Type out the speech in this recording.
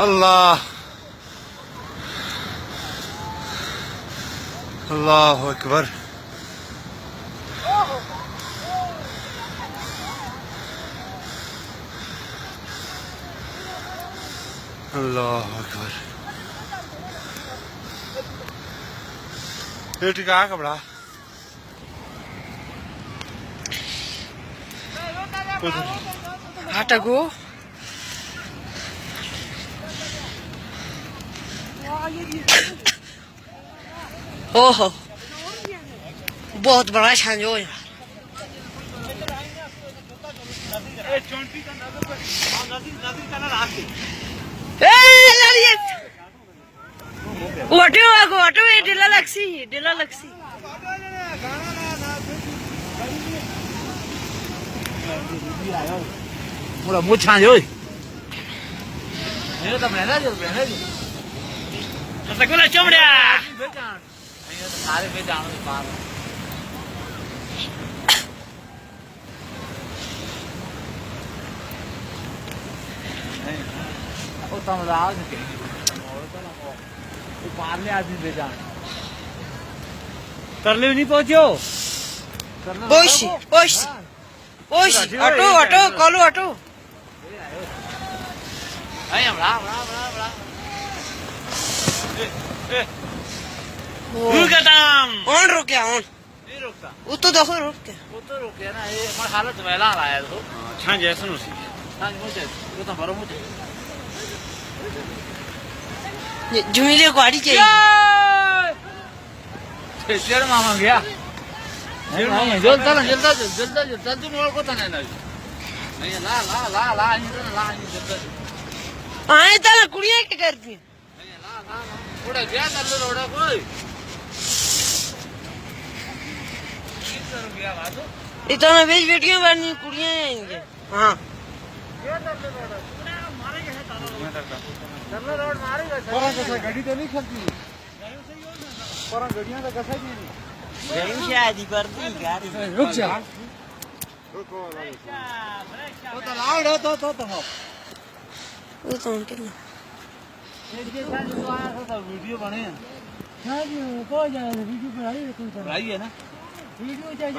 अल्लाह अल्लाह अकबर। अल्लाह अकबर। ये टिका कपड़ा हटगो। ओहो बहुत बड़ा छांजो है। ऑटो डिला लक्सी पूरा मुँह छांजो मेरे तो बहना जो रसगुल्ला चमड़ा सारे पे जानो बाहर वो समझाओ से वो पार ले आदमी पे जान तरले नहीं पहुंचो ओशी ऑटो कॉलो ऑटो अरे बड़ा ऑन रुके ऑन नहीं रुकता वो तो देखो रुक के ना ये हमारी हालत में ला रहा है तो छां जैसे नो सी हाँ मुझे वो तो बरो मुझे जुमीले गाड़ी चाहिए तेरे मामा गया जल्दी मोड़ को तो नहीं ला आए तो कुड़िया के करती उड़ा गया चल रोड़ा कोई इतना बीच वीडियो बननी कुड़िया आएंगे। हाँ गाड़ी तो नहीं चलती पर गाड़ियां तो कैसा नहीं शादी करती रुक जा वो तो लाउड है तो वो तो उनके ना वीडियो बने हैं वीडियो बनाई है ना वीडियो चाहिए